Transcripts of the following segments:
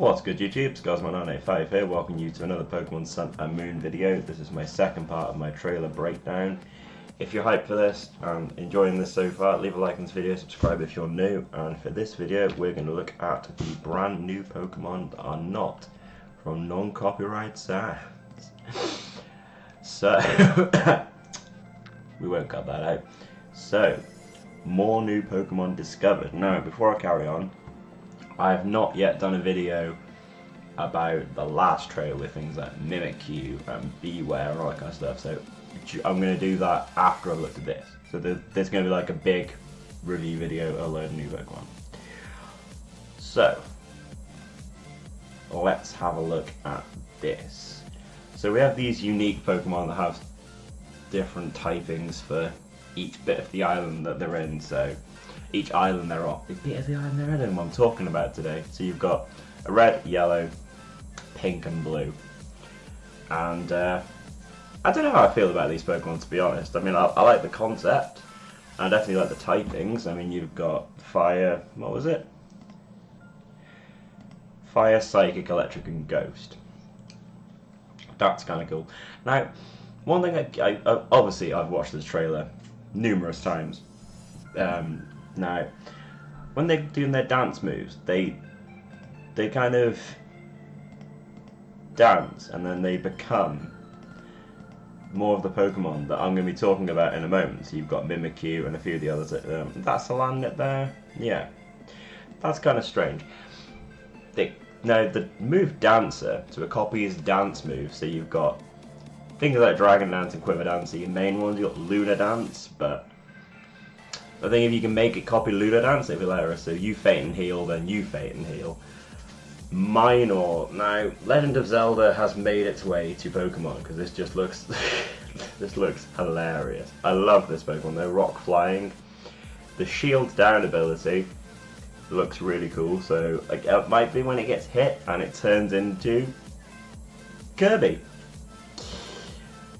What's good YouTube, Scosman985 here, welcome you to another Pokemon Sun and Moon video. This is my second part of my trailer breakdown. If you're hyped for this and enjoying this so far, leave a like on this video, subscribe if you're new, and for this video we're going to look at the brand new Pokemon that are not from non-copyright sites. So, we won't cut that out. So, more new Pokemon discovered. Now, before I carry on, I have not yet done a video about the last trailer with things like Mimikyu and Beware and all that kind of stuff, so I'm going to do that after I've looked at this. So there's going to be like a big review video of a load of new Pokemon. So, let's have a look at this. So we have these unique Pokemon that have different typings for each bit of the island that they're in, so each island they're off. The bit of the island they're in, what I'm talking about today. So you've got a red, yellow, pink and blue. And I don't know how I feel about these Pokemon, to be honest. I mean, I like the concept. I definitely like the typings. I mean, you've got fire, what was it? Fire, psychic, electric and ghost. That's kind of cool. Now, one thing I obviously I've watched this trailer numerous times. Now, when they're doing their dance moves, they kind of dance and then they become more of the Pokemon that I'm going to be talking about in a moment. So you've got Mimikyu and a few of the others. That's the Landit there? Yeah. That's kind of strange. Now, the move Dancer, so it copies dance moves. So you've got things like Dragon Dance and Quiver Dance are your main ones. You've got Luna Dance, but I think if you can make it copy Luna Dance, it'd be hilarious. So you faint and heal, then you faint and heal. Minor. Now, Legend of Zelda has made its way to Pokemon because this just looks, this looks hilarious. I love this Pokemon. They're rock flying. The shield down ability looks really cool. So it might be when it gets hit and it turns into Kirby.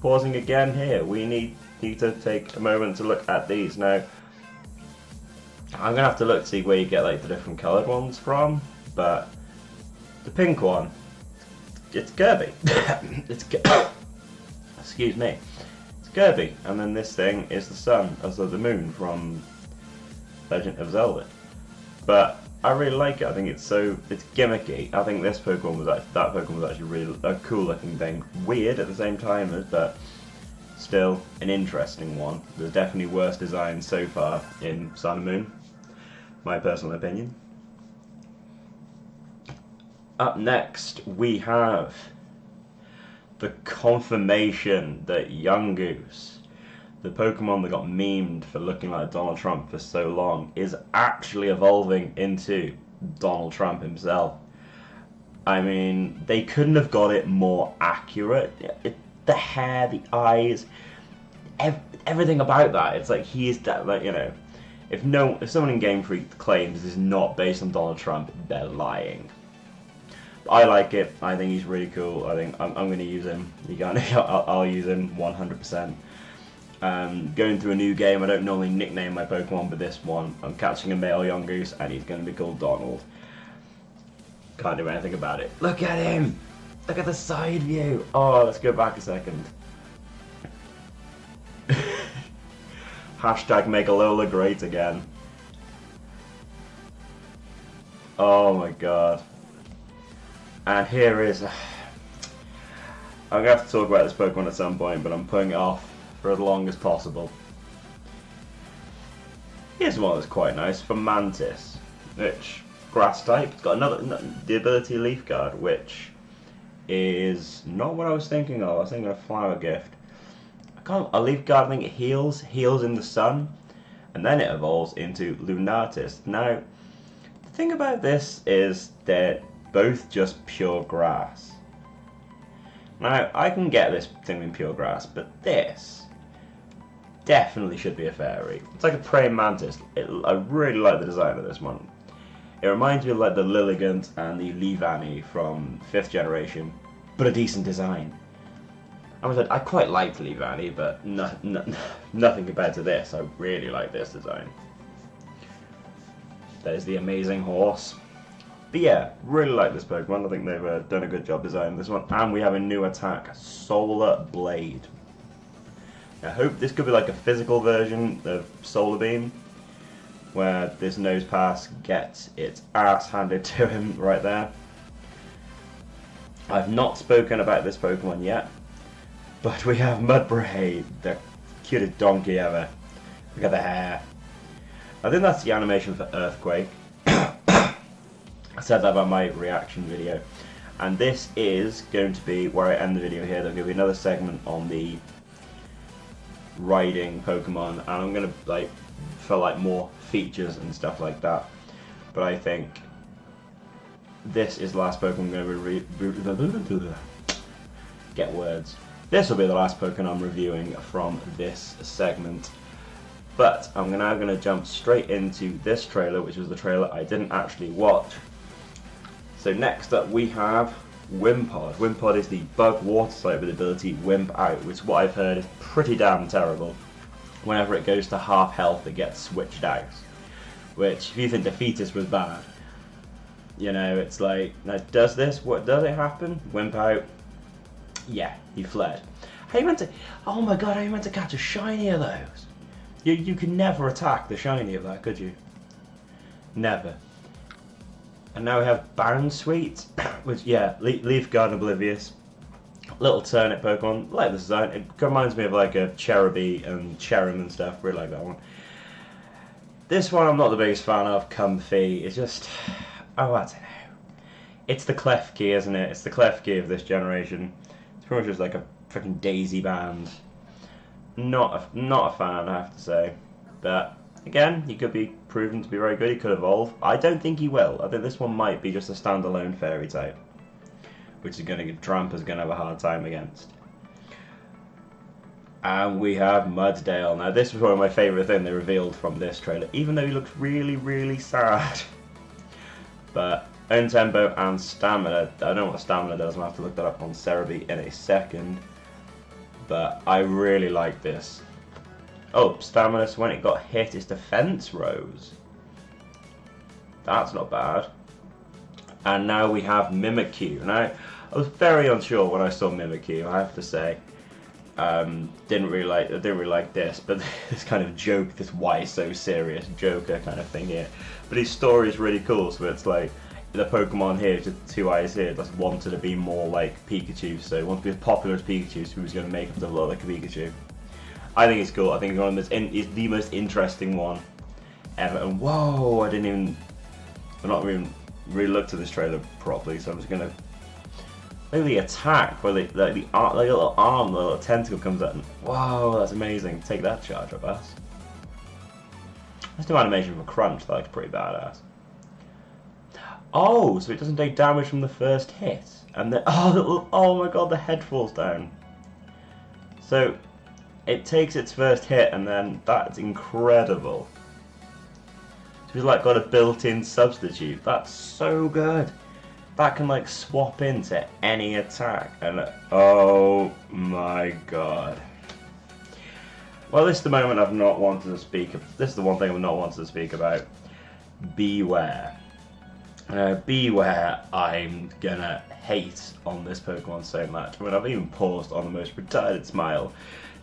Pausing again here. We need to take a moment to look at these now. I'm gonna have to look to see where you get like the different coloured ones from, but the pink one, it's Kirby. Excuse me, it's Kirby, and then this thing is the sun, also the moon from Legend of Zelda. But I really like it. I think it's gimmicky. I think this Pokemon was actually really a cool looking thing. Weird at the same time, but still an interesting one. There's definitely worse designs so far in Sun and Moon, my personal opinion. Up next we have the confirmation that Yungoos, the Pokemon that got memed for looking like Donald Trump for so long, is actually evolving into Donald Trump himself. I mean, they couldn't have got it more accurate. The hair, the eyes, everything about that. It's like he is that, like, you know, if someone in Game Freak claims this is not based on Donald Trump, they're lying. I like it. I think he's really cool. I think I'm going to use him. I'll use him 100%. Going through a new game, I don't normally nickname my Pokemon, but this one, I'm catching a male Yungoos, and he's going to be called Donald. Can't do anything about it. Look at him! Look at the side view! Oh, let's go back a second. Hashtag make Alola great again. Oh my god. And here is... I'm going to have to talk about this Pokemon at some point, but I'm putting it off for as long as possible. Here's one that's quite nice for Mantis, which grass type. It's got the ability Leaf Guard, which is not what I was thinking of. I was thinking of Flower Gift. A Leaf Guard, I think it heals in the sun, and then it evolves into Lunatis. Now, the thing about this is they're both just pure grass. Now, I can get this thing in pure grass, but this definitely should be a fairy. It's like a praying mantis. I really like the design of this one. It reminds me of like the Lilligant and the Leavanny from 5th generation, but a decent design. I quite liked Leavanny, but nothing compared to this. I really like this design. There's the amazing horse. But yeah, really like this Pokemon. I think they've done a good job designing this one. And we have a new attack, Solar Blade. I hope this could be like a physical version of Solar Beam, where this Nose Pass gets its ass handed to him right there. I've not spoken about this Pokemon yet, but we have Mudbray, the cutest donkey ever. Look at the hair. I think that's the animation for Earthquake. I said that about my reaction video. And this is going to be where I end the video here. There'll be another segment on the riding Pokemon, and I'm going to for more features and stuff like that. But I think this is the last Pokemon I'm going to get words. This will be the last Pokemon I'm reviewing from this segment. But I'm now going to jump straight into this trailer, which was the trailer I didn't actually watch. So next up we have Wimpod. Wimpod is the bug water type with the ability Wimp Out, which what I've heard is pretty damn terrible. Whenever it goes to half health it gets switched out. Which, if you think Defeatus was bad, you know, it's like, now does this, what does it happen? Wimp Out, yeah, he fled. How you meant to, oh my god, how you meant to catch a shiny of those? You could never attack the shiny of that, could you? Never. And now we have Bound Sweet, which, yeah, Leaf Guard Oblivious. Little turnip Pokemon, like the design. It reminds me of like a Cherubi and Cherim and stuff, really like that one. This one I'm not the biggest fan of, Comfy. It's just, oh, I don't know. It's the Klefki, isn't it? It's the Klefki of this generation. It's pretty much just like a freaking Daisy Band. Not a fan, I have to say. But again, he could be proven to be very good. He could evolve. I don't think he will. I think this one might be just a standalone fairy type, which is going to Drampa's going to have a hard time against. And we have Muddale. Now this was one of my favourite things they revealed from this trailer, even though he looks really, really sad. But own tempo and stamina. I don't know what stamina does. I'll have to look that up on Cerebi in a second. But I really like this. Oh, stamina, so when it got hit, its defense rose. That's not bad. And now we have Mimikyu. Now, I was very unsure when I saw Mimikyu, I have to say. I didn't really like this, but this kind of joke, this why so serious Joker kind of thing here. But his story is really cool, so it's like, the Pokemon here, just two eyes here, just wanted to be more like Pikachu, so he wanted to be as popular as Pikachu, so he was going to make him look like a Pikachu. I think it's cool. I think it's the most interesting one ever. And whoa, I've not even really looked at this trailer properly, so I'm just going to, maybe the attack, where like a little arm, the little tentacle comes out, and whoa, that's amazing. Take that charge up ass. Let's do animation for Crunch, that looks pretty badass. Oh, so it doesn't take damage from the first hit. And then, oh my god, the head falls down. So, it takes its first hit, and then that's incredible. So it's like got a built-in substitute. That's so good. That can like swap into any attack, and oh my god. Well, this is the moment I've not wanted to speak of. This is the one thing I've not wanted to speak about. Beware. Beware, I'm gonna hate on this Pokemon so much. I mean, I've even paused on the most retarded smile.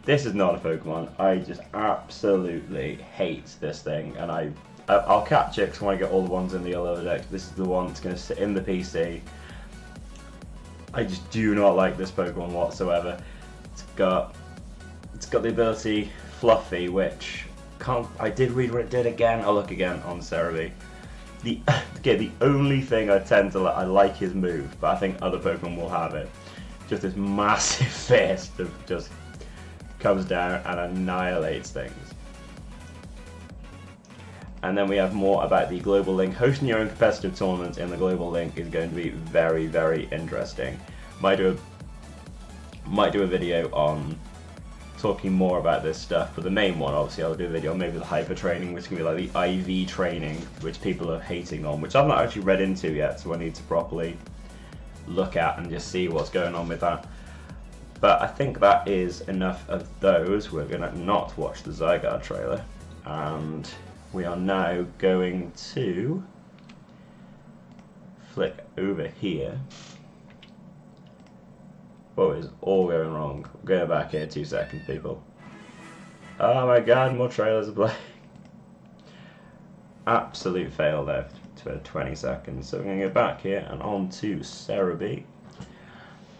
This is not a Pokemon. I just absolutely hate this thing, and I'll catch it because when I get all the ones in the yellow deck, this is the one that's going to sit in the PC. I just do not like this Pokemon whatsoever. It's got the ability Fluffy, which I did read what it did again. I'll look again on Cerebi. The only thing I like his move, but I think other Pokemon will have it. Just this massive fist that just comes down and annihilates things. And then we have more about the Global Link. Hosting your own competitive tournaments in the Global Link is going to be very, very interesting. Might do a video on talking more about this stuff, but the main one, obviously, I'll do a video on maybe the hyper training, which can be like the IV training, which people are hating on, which I've not actually read into yet, so I need to properly look at and just see what's going on with that. But I think that is enough of those. We're going to not watch the Zygarde trailer, and we are now going to click over here. What is all going wrong? Go back here 2 seconds, people. Oh my god, more trailers are playing. Absolute fail there for 20 seconds. So we're going to go back here and on to Cerebi.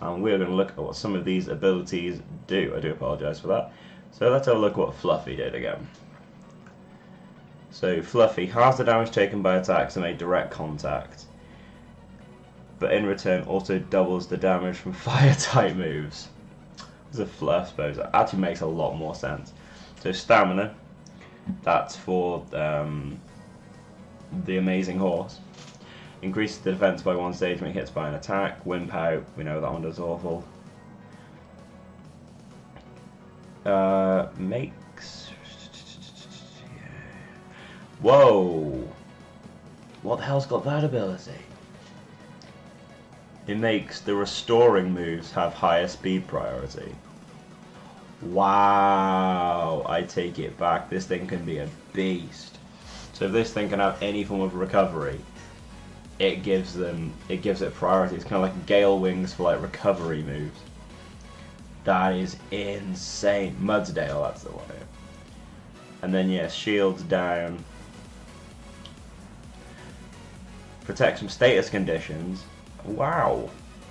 And we're going to look at what some of these abilities do. I do apologise for that. So let's have a look at what Fluffy did again. So Fluffy halves the damage taken by attacks that make direct contact, but in return also doubles the damage from fire type moves. It's a fluff, suppose. It actually makes a lot more sense. So stamina, that's for the amazing horse. Increases the defense by 1 stage when it hits by an attack. Wimp out, we know that one does awful. Makes... Whoa! What the hell's got that ability? It makes the restoring moves have higher speed priority. Wow! I take it back. This thing can be a beast. So if this thing can have any form of recovery, it gives it priority. It's kind of like Gale Wings for like recovery moves. That is insane. Mudsdale, that's the one. And then yeah, shields down. Protects from status conditions. Wow.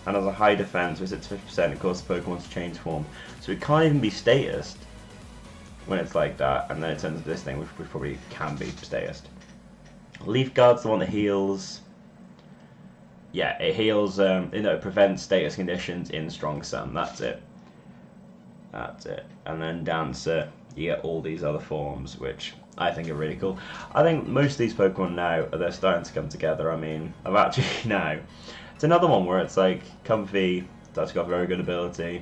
And has a high defense, which it's 50%, it causes Pokemon to change form. So it can't even be statused when it's like that, and then it turns into this thing, which probably can be statused. Leaf Guard's the one that heals. Yeah, it heals, it prevents status conditions in Strong Sun. That's it. That's it. And then Dancer, you get all these other forms, which I think are really cool. I think most of these Pokemon now, they're starting to come together. I mean, I've actually now... It's another one where it's like, Comfey, that's got very good ability.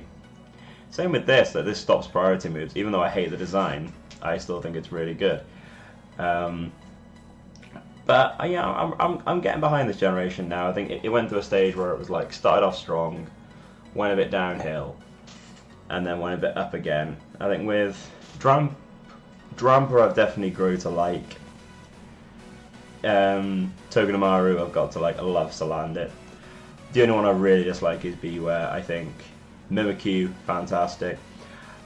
Same with this, that this stops priority moves. Even though I hate the design, I still think it's really good. But yeah, I'm getting behind this generation now. I think it went to a stage where it was like, started off strong, went a bit downhill, and then went a bit up again. I think with Dramper I've definitely grew to like. Togedemaru I've got to like, I love Salandit. The only one I really dislike is Beware, I think. Mimikyu, fantastic.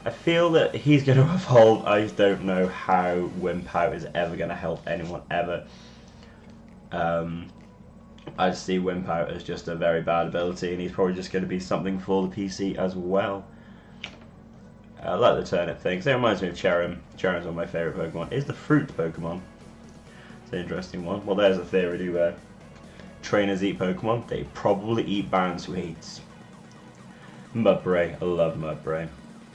I feel that he's going to evolve. I just don't know how Wimpout is ever going to help anyone ever. I just see Wimpout as just a very bad ability, and he's probably just going to be something for the PC as well. I like the turnip thing, so it reminds me of Cherrim. Cherrim's one of my favourite Pokemon. Is the fruit Pokemon. It's an interesting one. Well, there's a theory where trainers eat Pokemon. They probably eat bound sweets. Mudbray, I love Mudbray.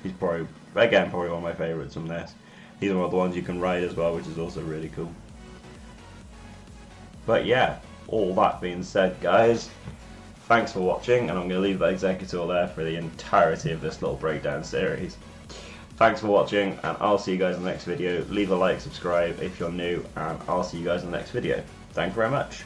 He's probably, again, probably one of my favourites from this. He's one of the ones you can ride as well, which is also really cool. But yeah, all that being said, guys, thanks for watching, and I'm going to leave that Executor there for the entirety of this little breakdown series. Thanks for watching, and I'll see you guys in the next video. Leave a like, subscribe if you're new, and I'll see you guys in the next video. Thank you very much.